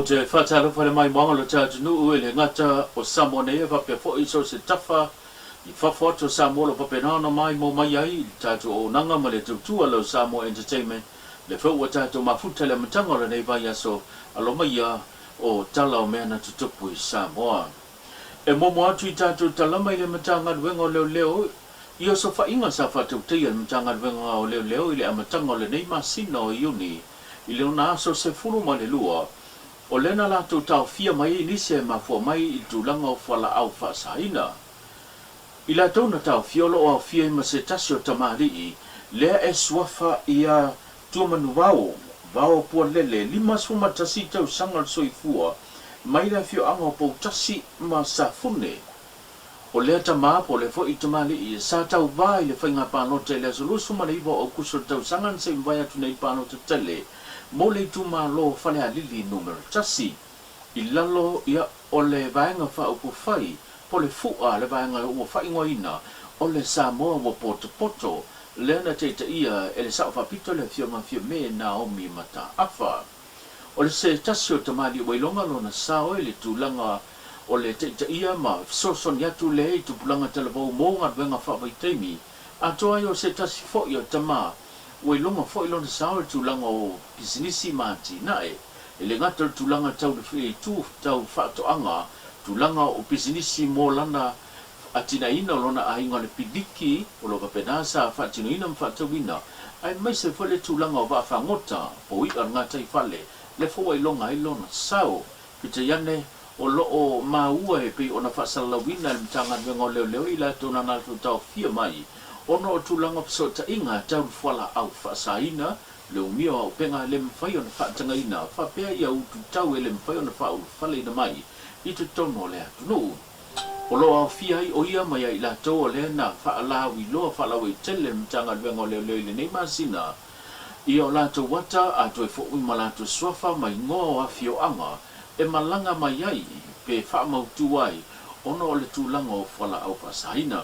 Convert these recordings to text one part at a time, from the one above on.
Te whatalo whare mai wanga lo tātu nu ue le ngata o Samoa nei e wape fo iso se tafa I whawhoto Samoa lo wape nana mai mo mai ai tātu o nanga ma le tautua lo Samoa Entertainment le whau tātu mafuta le matanga le nei vai aso alo mai a o tala o mea na tutupu I Samoa. E momo atu I tātu tala mai le matanga luenga o leo leo I oso whainga sa whatau teia le matanga luenga o leo leo I le amatanga le nei masina o iuni I leo na aso se furu ma le lua o lena la tu tau fia mai inise ma fo mai I tulanga o fala au whasaina. I la tona tau fiolo o fia ma se tasio tamari lea e swafa ia tuamanu wao pua lele lima suma tasi tau sangal soifua mai la fio anga po tasi ma sa fune. O lea tama po le fo I tamari I sa tau vai le whainga panote le solusu ma le iwa o kuso tau sangan se mbaya tunei panote tele mo le tuma lo fale a lili numero tasi I lalo ia o le vaenga wha upo whai po le fua le vaenga ua whai ngoina o le Samoa wa poto lena te ia e le sao whapito le fioma me Naomi mata afa o le se tasi o tamali wailonga lo na sao e le tūlanga o le te ia ma soson yatu le I tupulanga televau mo ngā wenga whawaitemi a toa o se tasi fo I o tama Wai longa fo I lona sao tūlanga o pisinisi māti nae. E le ngata tūlanga tau le whi tū tau whaatoanga, tūlanga o pisinisi mō lana atina ina lona a inga le pidiki o lo papenasa whaatino ina mwhaatawina. Ai mai se whale tūlanga o whaafangota po I ar ngata I whale le fo wai longa I lona sao. Pita yane o loo maua e pei ona whaasalawina le mtanga wenga leo leo I la tōna nātu tau fia mai. Ono o tūlanga pisota inga tau whala au whaasaina, leo mio au penga le mwhai ona whaatanga ina, whapea I au tu tau e le mwhai ona whaau whale ina mai, I tu tono le atu no. O loa au fiai o ia mai I la tau o le na whaalawi loa whaalawi tele mtanga luenga leo leo I le nei masina. I o la tau wata a toi fōui ma la tau swafa mai ngō a fio anga, e malanga mai ai, pe whaamautu ai, ono o le tūlanga o whala au whaasaina.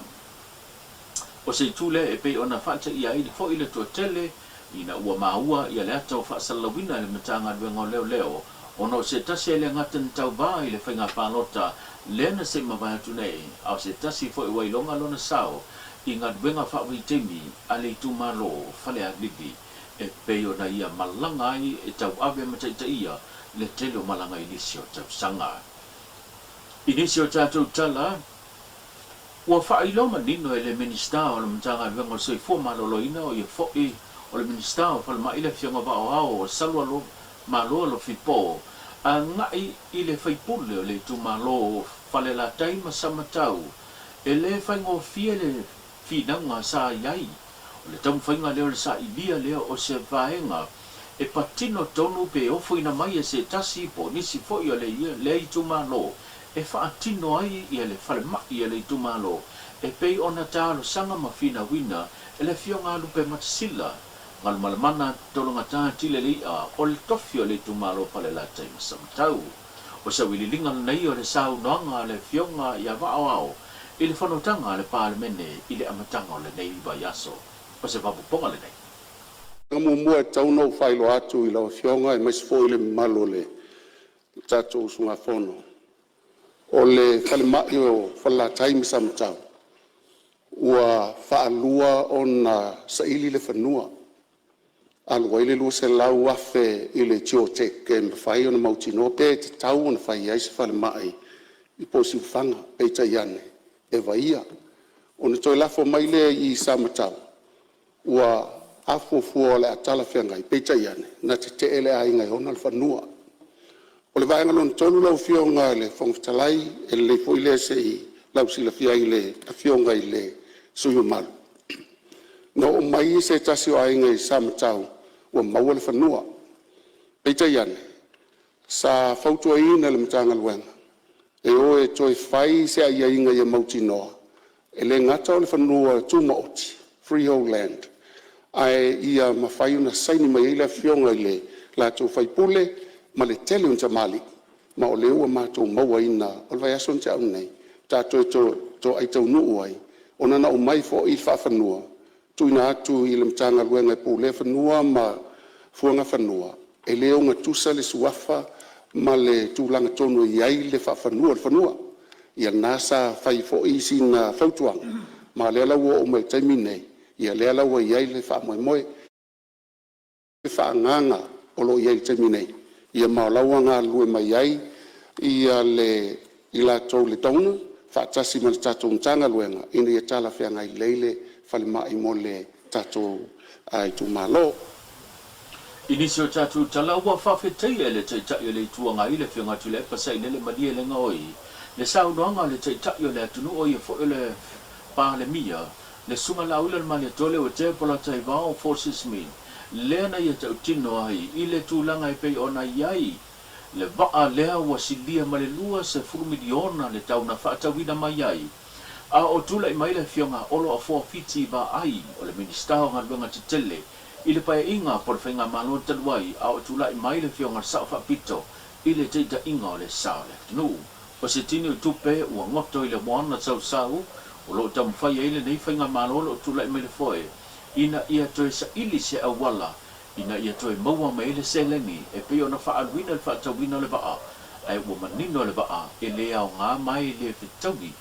O se tule e pe ona whata I ai fo I le tua tele I na ua maua I le ata o whaasalawina le matanga luenga leo leo ono se tasi le ngatan tau ba I le whainga pānota lena se mawai atu nei au se tasi fo I wailonga lona sao I ngā luenga whaawitemi a le tumalo whale a lili e pe ona ia malanga ai e tau awe mataita ia le tele o malanga I nisi o tau sanga. I nisi o tātou tala Ua whailo manino e le minista o le mtanga luenga soi fo maloloina o ia fo'i o le minista o whale maile fionga wao ao o salwa lo malo lo fipo a ngai I le whaipule o le tu malo o whale la taima samatau e le whaingo fie le finanga sa iai o le tamu whainga leo le sa ilia leo o se vaenga e patino tonu pe ofo ina mai e se tasi po nisi fo'i o le I tu malo e whaatino ai I le whale mai I le tumalo e pei ona tālo sanga mawhina wina e le fio ngā lupe matasila ngal malamana tolonga tā tile li a o le tofi o le tumalo pale la taima samtau o sa wililinga nei o le sau noanga le fio ngā ia wao ao I le whanotanga le pālemene I le amatanga o le nei iwa yaso o se wapuponga le nei. Ngamu mua e tauno whailo atu I lau fio ngā e maisfo I le malo le tato usunga whono. O le whale mai o whala taimi samtau. Ua whaalua o na saili le whanua. Alua ile lua se lau afe I le tio tek e mwhai o na mautino pe te tau o na whai ai se whale mai I posi whanga e taiane e vaia. O na toi lafo mai le I samatau. Ua afo fua le atala whiangai pe taiane na te ele ai ngai hona le whanua. O le vaenga lona tonu lau fionga le whangwhitalai e le fo ile se I lau sila fia I le fionga I le suyo malu. No o mai se tasi o ainga I samatau ua maua le whanua. Peita iane, sa fautua ina le mtanga luenga. E o e toi whai se ai inga I mauti noa. E le ngata o le whanua tuma oti, freehold land. Ai ia mawhai una saini mai ila fionga I le la tau whaipule ma le tele un tamali ma o le ua mātou maua ina o le vai aso nte au nei tātou to ai tau nuu ai ona na o mai fo I whawhanua tuina atu I le mtanga luenga I pūle whanua ma fuanga whanua e leo ngā tusa le suafa ma le tūlanga tonu iai le whaafanua. Ia nasa whai fo isi na whautuang. Ma le alaua o mai taimi nei. Ia le alaua iai le whaamoemoe. Le whaanganga o lo iai taimi nei. Ia maolaua ngā lue mai iai. Ia le ila tau le tauna. Whaatasi ma le tātou ntanga luenga. Ina ia tala whianga i leile whale mai mo le tātou ai tu malo. Inisio tatu tala ua whawhetei e le teitai o le tuanga i le whianga tu le pasai le madia le ngoi. Le saunoanga le teitai o le atunu o i fo le pa le mia. Le sunga la ula le mani tole o te pola tai vao forces min. Le na ia tau tino ai i le tūlanga i pei ona iai. Le vaa lea ua silia ma le lua se furu miliona le tau na whaatawina mai ai. A o tula i mai le whianga olo a fua fiti va ai o le ministao ngā luenga te tele. I le pae inga por whainga malo taluai a o tula i mai le whianga sao whapito i le teita inga o le sao le tunu. O se tini o tupe ua ngoto i le moana tau sau o lo tamu whai e le nei whainga malo o tula i mai le foe. Ina ia toe sa ili se awala. Ina ia toe maua mai le selengi e peo na whaaluina le whaatawina le vaa. Ai ua manino le vaa e le au ngā mai le whitawi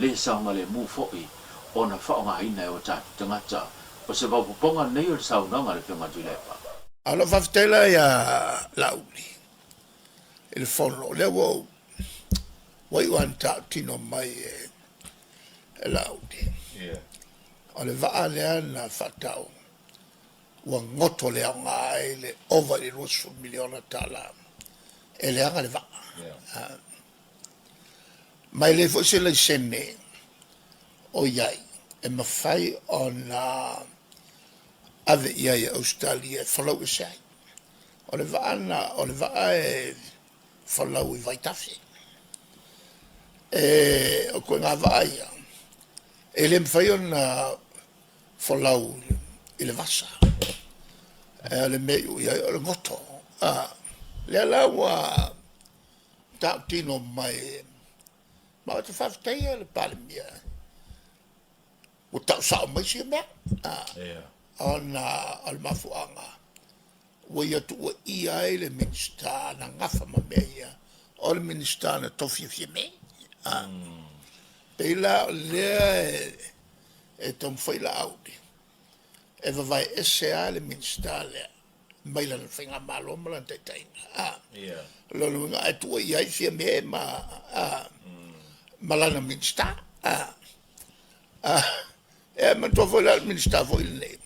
le saunga le mu fo'i o na whaonga ina e o tātu tangata. O se waupuponga nei o le saunanga le whionga tuilepa. Ala whawhtela ia launi. E le whono. Le wau. Wai wan tāu tino mai e launi. O le vaa lea na whatau. Ua ngoto lea ngā e le over i rusu miliona tala. E lea ngā le vaa. Mai le fo se le sene o iai. E mawhai o na ave iai Australia e whalau e sai. O le vaa e whalau i vaitafi. E o koe ngā vaa ia. E le mwhai o na whalau i le vasa. E le mei iai o le ngoto. Le ala ua tau tino mai ma o te whawhtei e le palemia. O tau sao mai si mea. O na almafuanga. Wa ia tu ia e le minsta na ngafa ma mea ia. O le minsta na tofi fie me. Peila lea e tom whaila audi. E vavai SCA le minsta lea. Maila na whainga malo mala te taina. Lolo nga e tu ia i fie me ma malana minsta. E man to foi al minister foi le.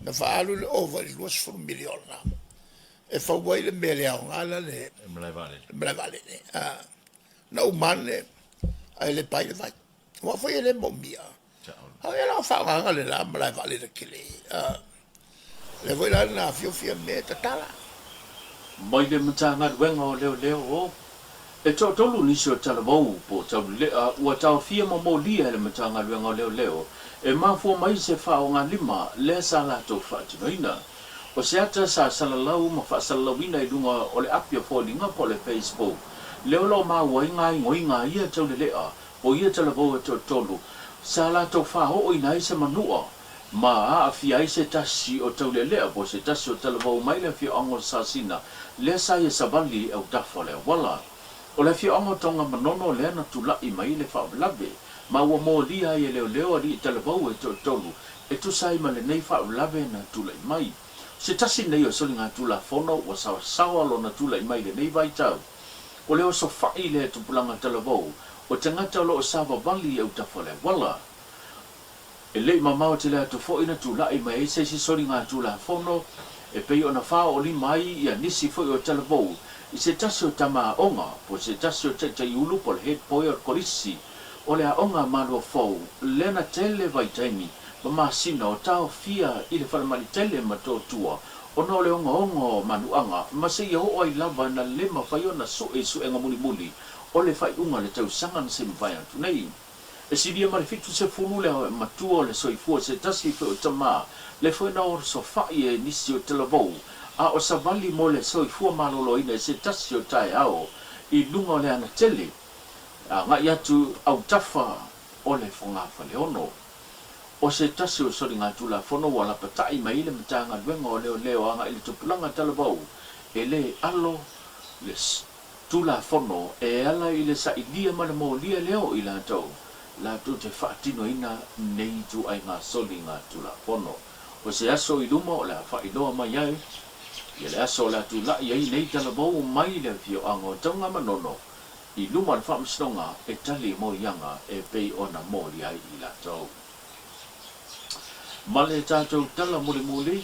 Na faalu le over i 2 miliona. E fa wai le mele a ngala le. Mele vale. Na umane ai le pai le vai. Wa foi le momia. Ha era fa ngala le la mele vale le kile. Le voi la na fio me tala. Mai le mtanga wenga o leo o. E tolu nisi o talavou po tau le ua tau fia mo lia le matanga luenga o leo. E mafua mai se whao ngā lima le sa lato whaatinoina. O se ata sa salalau ma whaasalawina i lunga o le apia fōlinga po le Facebook. Leo lo ma wainga i ngoinga ia tau le lea o ia talavou e tolu. Sa lato whao o ina i se manua. Ma a fia i se tasi o tau le lea po se tasi o talavou mai le fia ango sa sina. Le sa ia sabali au tafo le wala. O le fia ango tonga manono le ana tula i mai le whaablawe. Ma ua mo lia i leo ali i talavau e tolu. E tu sai ma le nei whaablawe na tula i mai. Se tasi nei o soli ngā tula fono wa sawa lo na tula i mai le nei vai tau. O leo so whai le tupulanga talavau. O te ngata lo o sawa vali au tafole wala. E lei mamao te lea tu fo ina tula i mai se si soli ngā tula fono. E pei o na wha o li mai i a nisi fo i o talavau. I se tasi o tama onga, po se tasi o te ulu po le head poi o korisi, o le onga malo fau, lena tele vai taimi, ma masina o tau fia i le whalamali tele ma tō tua, o no le onga o manuanga, ma se ia o ai lava na lema whai o na su e nga muli muli, o le whai unga le tau sangan se mwhai atu nei. E si ria ma le fitu se funu le matua o le soifua se tasi fo o tama, le whaina o so whai e nisi o telavou, a o sa vali mo le soifua malolo ina se tasi o tae ao i lunga o le ana tele a ngai atu au tafa o le whangawha le ono o se tasi o sori ngā tula whono wala patai mai le matanga luenga o leo anga i le tupulanga talavau e le alo tula fono e ala i le sailia ma le molia leo i latou latou te faatinoina nei tu ai ngā solinga tula fono o se aso i luma o le faailoa mai ai ia le aso la tulaʻi ai nei talamou mai le fioaga o tauga manono i luma le faamasinoga e tali mo ianga e pei ona moli ai i latou ma le tatou tala mulimuli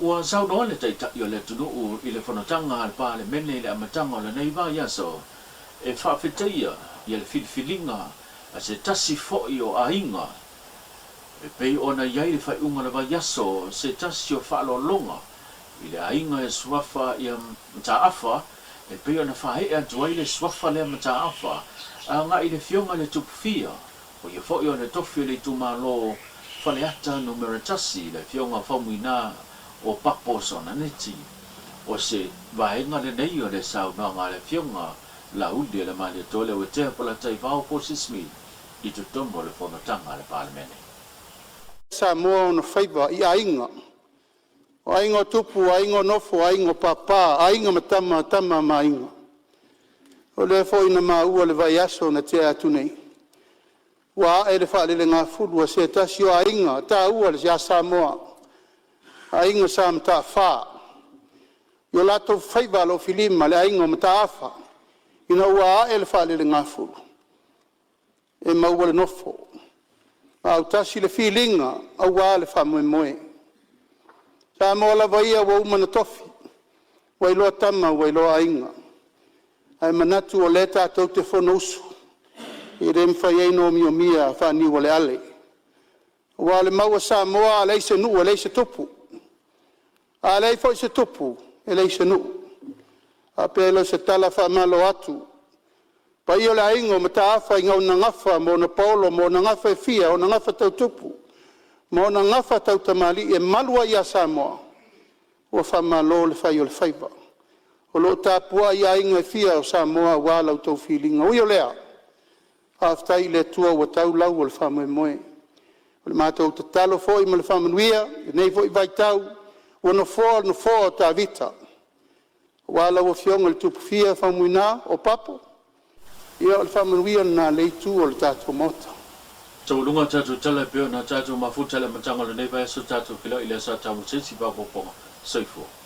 ua saunoa le taʻitaʻi o le tunuu i le fonotaga a le palemene i le amataga o lenei vaiaso e faafetaia ia le filifiliga a se tasi foʻi o aiga e pei ona iai le faiʻuga le vaiaso se tasi o faalologa i le aiga e suafa ia mataafa e pei ona faheʻe atu ai le suafa lea mataafa agaʻi le fioga le tupufia o ia foʻi o le tofi o le itumālō faleata numera tasi le fioga faumuinā o papo sonaneti o se vaenga lenei o le saunoaga le fioga lauli le maliatoa le uetea po la taivao po sismi i tutono o le fonotaga a le palemene Samoa ona faiva i aiga o aiga o tupu aiga o nofo aiga o papā aiga ma tama ma aiga o le foʻi na maua le vaiaso na tea atu nei ua aʻe le faalelega fulu a se tasi o aiga tāua le sia Samoa aiga sa matafā io latou faiva lo filima le aiga o mataafa ina ua aʻe le faalelega fulu e maua le nofo au tasi le filiga auā le faamoemoe sa mo lava ia ua uma na tofi ua iloa tama ua iloa aiga ae manatu o le tatou te fono usu i le mafai ai no miomia faaniu o le ale ua le maua Samoa a leise nuu e leise tupu a lei foʻi se tupu e leise nuu a pe lo se tala faamalo atu pai o le aiga o mataafa i gauna gafa mo na paolo mo na gafa e fia o na gafa tautupu mo na gafa tautamaliʻi e malua ia Samoa ua faamalo le fai o le faiva o loo tapua ia aiga e fia o Samoa ua lautou filiga ui o lea afetai le atua ua taulau o le faamoemoe o le matou tatalo foʻi ma le faamanuia lenei foʻi vaitau ua nofoa o tavita ua lau afioga le tupufia faamuinā o papo ia o le faamanuia na leitu o le tatou mota taulunga tatou tala pe ona tatou mafuta le mataga o lenei vaiaso tatou kilaʻi le asa tamusesi papopoga soifua